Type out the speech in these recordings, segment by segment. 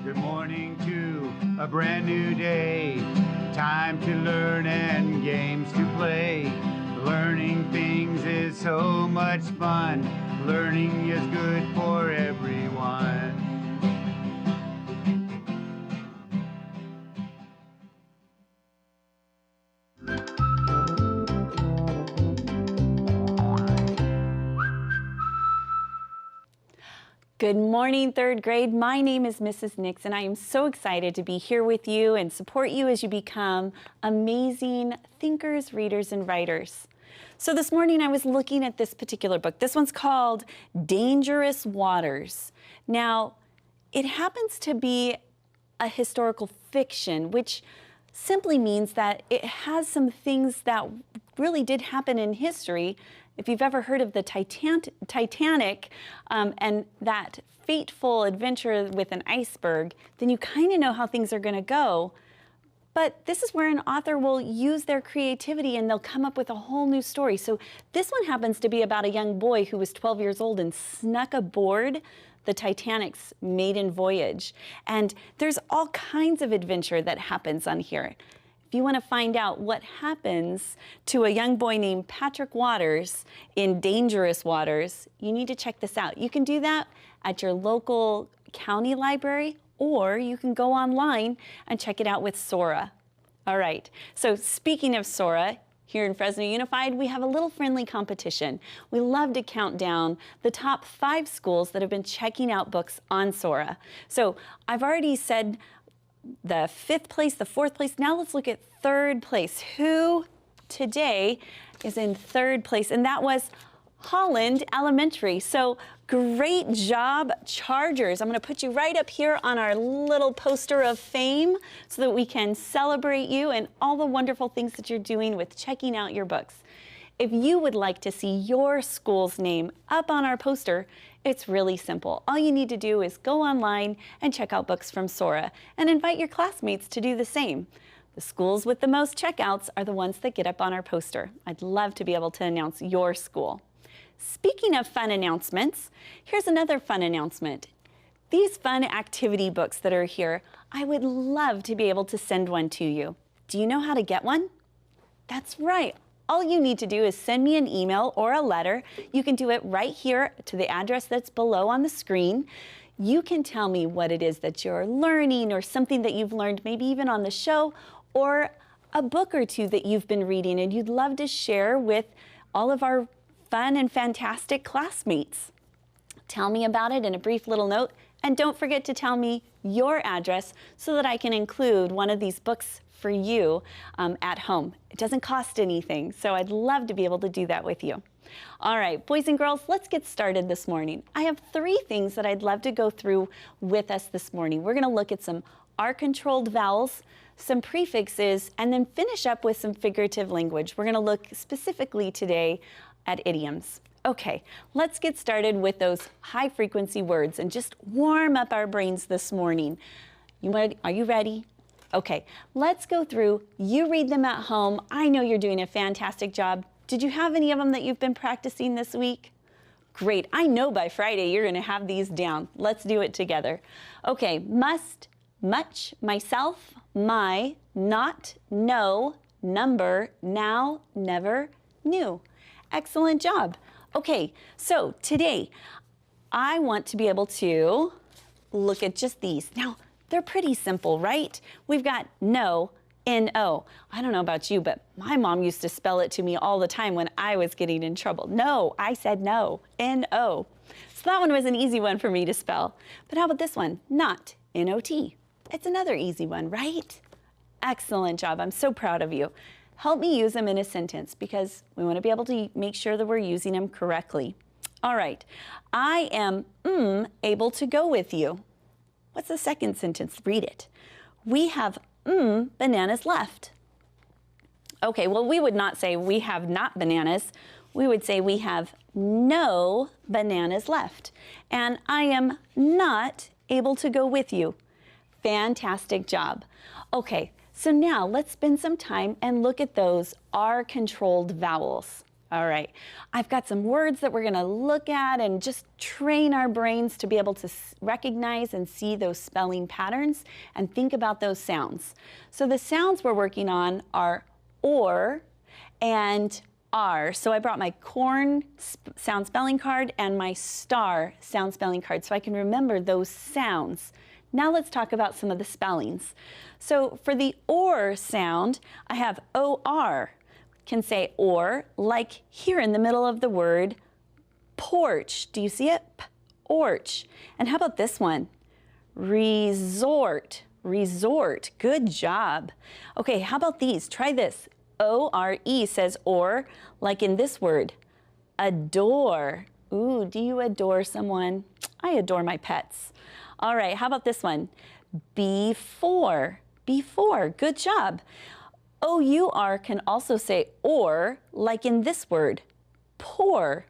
Good morning to a brand new day. Time to learn and games to play. Learning things is so much fun. Learning is good for everyone. Good morning, third grade. My name is Mrs. Nix, and I am so excited to be here with you and support you as you become amazing thinkers, readers, and writers. So this morning I was looking at this particular book. This one's called Dangerous Waters. Now, it happens to be a historical fiction, which simply means that it has some things that really did happen in history. If you've ever heard of the Titanic and that fateful adventure with an iceberg, then you kind of know how things are going to go. But this is where an author will use their creativity and they'll come up with a whole new story. So this one happens to be about a young boy who was 12 years old and snuck aboard the Titanic's maiden voyage. And there's all kinds of adventure that happens on here. If you want to find out what happens to a young boy named Patrick Waters in Dangerous Waters, you need to check this out. You can do that at your local county library, or you can go online and check it out with Sora. All right, so speaking of Sora, here in Fresno Unified, we have a little friendly competition. We love to count down the top 5 schools that have been checking out books on Sora. So I've already said the 5th place, the 4th place. Now let's look at 3rd place. Who today is in 3rd place? And that was Holland Elementary. So great job, Chargers. I'm going to put you right up here on our little poster of fame so that we can celebrate you and all the wonderful things that you're doing with checking out your books. If you would like to see your school's name up on our poster, it's really simple. All you need to do is go online and check out books from Sora and invite your classmates to do the same. The schools with the most checkouts are the ones that get up on our poster. I'd love to be able to announce your school. Speaking of fun announcements, here's another fun announcement. These fun activity books that are here, I would love to be able to send one to you. Do you know how to get one? That's right. All you need to do is send me an email or a letter. You can do it right here to the address that's below on the screen. You can tell me what it is that you're learning or something that you've learned, maybe even on the show, or a book or two that you've been reading and you'd love to share with all of our fun and fantastic classmates. Tell me about it in a brief little note, and don't forget to tell me your address so that I can include one of these books for you at home. It doesn't cost anything, so I'd love to be able to do that with you. All right, boys and girls, let's get started this morning. I have 3 things that I'd love to go through with us this morning. We're going to look at some R-controlled vowels, some prefixes, and then finish up with some figurative language. We're going to look specifically today at idioms. Okay, let's get started with those high-frequency words and just warm up our brains this morning. Are you ready? Okay, let's go through. You read them at home. I know you're doing a fantastic job. Did you have any of them that you've been practicing this week? Great. I know by Friday you're going to have these down. Let's do it together. Okay, must, much, myself, my, not, no, number, now, never, new. Excellent job. Okay, so today I want to be able to look at just these. Now, they're pretty simple, right? We've got no, N-O. I don't know about you, but my mom used to spell it to me all the time when I was getting in trouble. No, I said no, N-O. So that one was an easy one for me to spell. But how about this one? Not, N-O-T. It's another easy one, right? Excellent job. I'm so proud of you. Help me use them in a sentence because we want to be able to make sure that we're using them correctly. All right. I am able to go with you. What's the second sentence? Read it. We have bananas left. Okay, well, we would not say we have not bananas. We would say we have no bananas left. And I am not able to go with you. Fantastic job. Okay, so now let's spend some time and look at those R-controlled vowels. All right, I've got some words that we're going to look at and just train our brains to be able to recognize and see those spelling patterns and think about those sounds. So the sounds we're working on are or and are. So I brought my corn sound spelling card and my star sound spelling card so I can remember those sounds. Now let's talk about some of the spellings. So for the or sound, I have O-R. Can say or, like here in the middle of the word porch. Do you see it? Porch. And how about this one? Resort. Resort. Good job. Okay, how about these? Try this. O-R-E says or, like in this word. Adore. Ooh, do you adore someone? I adore my pets. All right, how about this one? Before. Before. Good job. O-U-R can also say or, like in this word, pour.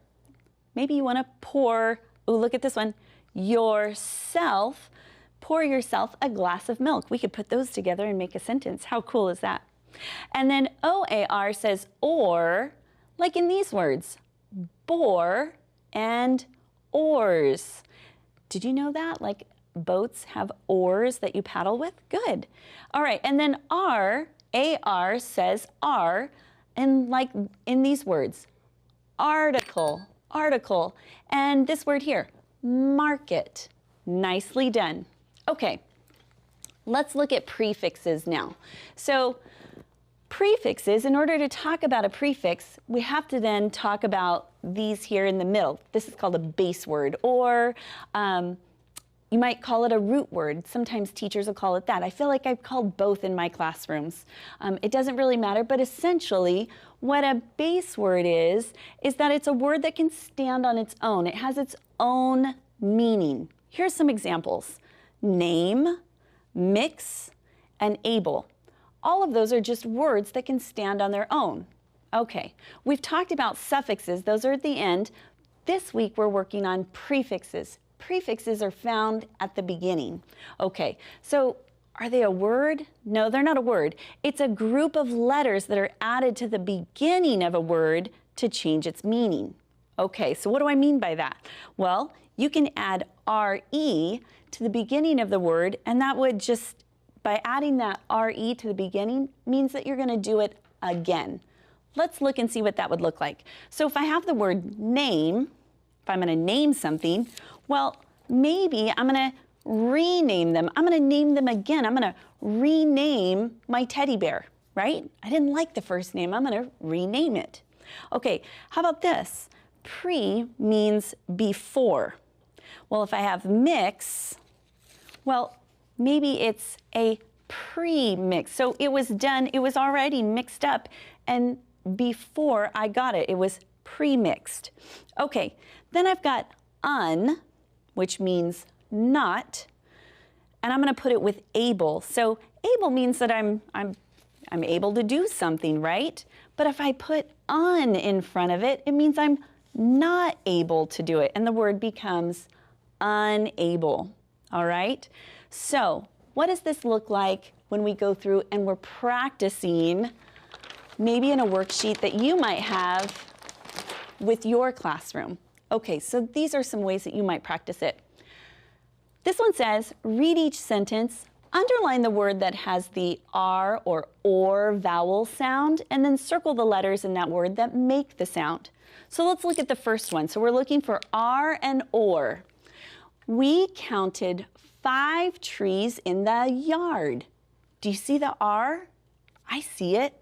Maybe you want to pour, ooh, look at this one, yourself, pour yourself a glass of milk. We could put those together and make a sentence. How cool is that? And then O-A-R says or, like in these words, bore and oars. Did you know that? Like boats have oars that you paddle with? Good. All right, and then R, A-R says are, and like in these words, article, article, and this word here, market. Nicely done. Okay, let's look at prefixes now. So prefixes, in order to talk about a prefix, we have to then talk about these here in the middle. This is called a base word, or you might call it a root word. Sometimes teachers will call it that. I feel like I've called both in my classrooms. It doesn't really matter, but essentially what a base word is that it's a word that can stand on its own. It has its own meaning. Here's some examples. Name, mix, and able. All of those are just words that can stand on their own. Okay, we've talked about suffixes. Those are at the end. This week we're working on prefixes. Prefixes are found at the beginning. Okay, so are they a word? No, they're not a word. It's a group of letters that are added to the beginning of a word to change its meaning. Okay, so what do I mean by that? Well, you can add RE to the beginning of the word, and that would just, by adding that RE to the beginning, means that you're going to do it again. Let's look and see what that would look like. So if I have the word name, if I'm going to name something, well, maybe I'm going to rename them. I'm going to name them again. I'm going to rename my teddy bear, right? I didn't like the first name. I'm going to rename it. Okay, how about this? Pre means before. Well, if I have mix, well, maybe it's a pre-mix. So it was done, it was already mixed up, and before I got it, it was pre-mixed. Okay, then I've got un, which means not, and I'm going to put it with able. So able means that I'm able to do something, right? But if I put un in front of it, it means I'm not able to do it, and the word becomes unable. All right? So what does this look like when we go through and we're practicing, maybe in a worksheet that you might have with your classroom? Okay, so these are some ways that you might practice it. This one says, read each sentence, underline the word that has the R or vowel sound, and then circle the letters in that word that make the sound. So let's look at the first one. So we're looking for R and or. We counted 5 trees in the yard. Do you see the R? I see it.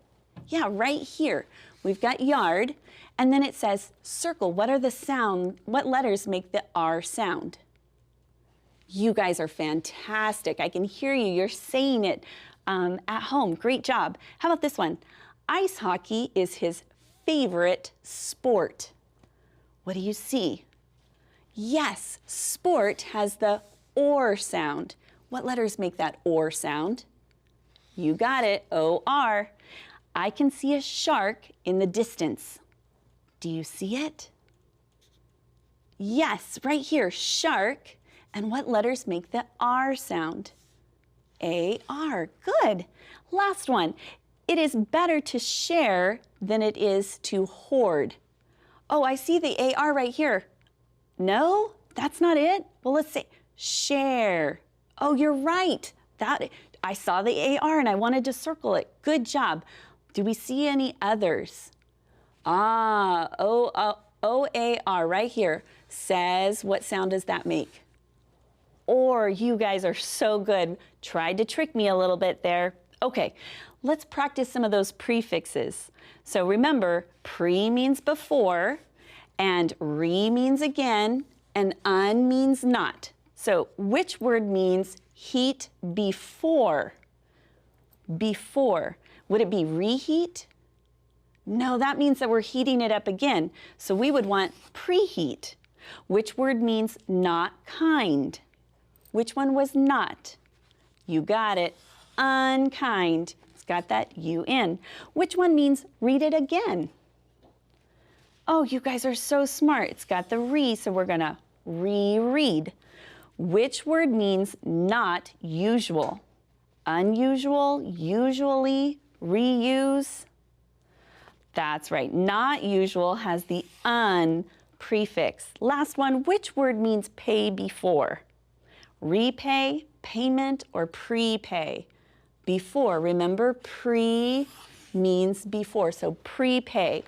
Yeah, right here. We've got yard, and then it says circle. What letters make the R sound? You guys are fantastic. I can hear you. You're saying it at home. Great job. How about this one? Ice hockey is his favorite sport. What do you see? Yes, sport has the or sound. What letters make that or sound? You got it, O-R. I can see a shark in the distance. Do you see it? Yes, right here, shark. And what letters make the R sound? A-R, good. Last one. It is better to share than it is to hoard. Oh, I see the AR right here. No, that's not it. Well, let's say share. Oh, you're right. I saw the AR and I wanted to circle it. Good job. Do we see any others? OAR right here says, what sound does that make? Or. You guys are so good. Tried to trick me a little bit there. Okay, let's practice some of those prefixes. So remember, pre means before, and re means again, and un means not. So which word means heat before? Before. Would it be reheat? No, that means that we're heating it up again. So we would want preheat. Which word means not kind? Which one was not? You got it. Unkind. It's got that UN. Which one means read it again? Oh, you guys are so smart. It's got the re, so we're gonna reread. Which word means not usual? Unusual, usually, reuse. That's right. Not usual has the un prefix. Last one, which word means pay before? Repay, payment, or prepay? Before, remember, pre means before, so prepay.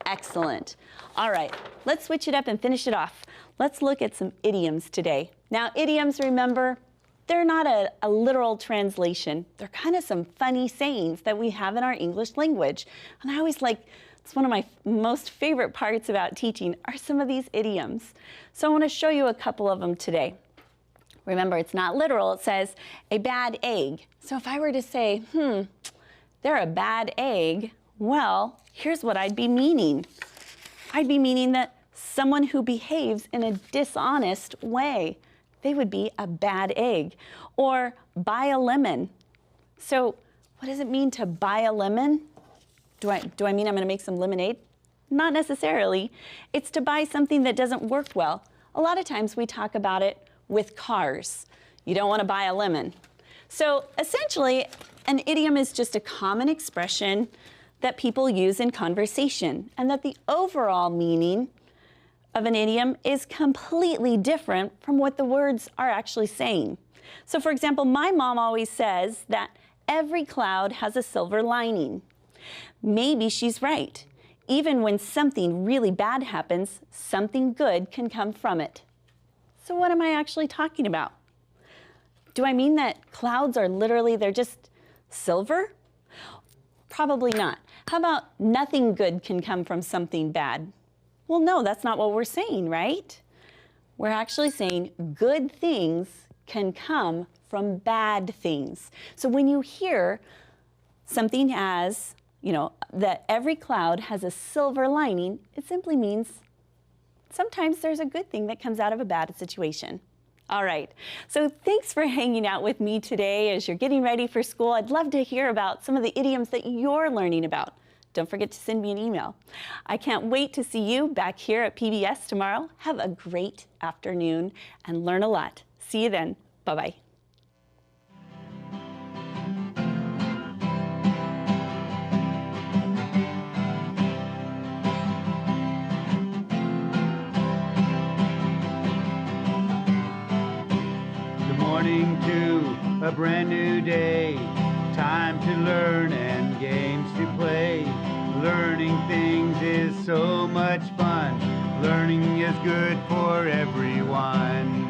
Excellent. All right, let's switch it up and finish it off. Let's look at some idioms today. Now, idioms, remember, they're not a literal translation. They're kind of some funny sayings that we have in our English language. And I always it's one of my most favorite parts about teaching are some of these idioms. So I want to show you a couple of them today. Remember, it's not literal. It says a bad egg. So if I were to say, they're a bad egg, well, here's what I'd be meaning. I'd be meaning that someone who behaves in a dishonest way, they would be a bad egg. Or buy a lemon. So what does it mean to buy a lemon? Do I mean I'm going to make some lemonade? Not necessarily. It's to buy something that doesn't work well. A lot of times we talk about it with cars. You don't want to buy a lemon. So essentially, an idiom is just a common expression that people use in conversation, and that the overall meaning of an idiom is completely different from what the words are actually saying. So for example, my mom always says that every cloud has a silver lining. Maybe she's right. Even when something really bad happens, something good can come from it. So what am I actually talking about? Do I mean that clouds are they're just silver? Probably not. How about nothing good can come from something bad? Well, no, that's not what we're saying, right? We're actually saying good things can come from bad things. So when you hear something as, that every cloud has a silver lining, it simply means sometimes there's a good thing that comes out of a bad situation. All right, so thanks for hanging out with me today as you're getting ready for school. I'd love to hear about some of the idioms that you're learning about. Don't forget to send me an email. I can't wait to see you back here at PBS tomorrow. Have a great afternoon and learn a lot. See you then. Bye-bye. Morning to a brand new day, time to learn and games to play. Learning things is so much fun, learning is good for everyone.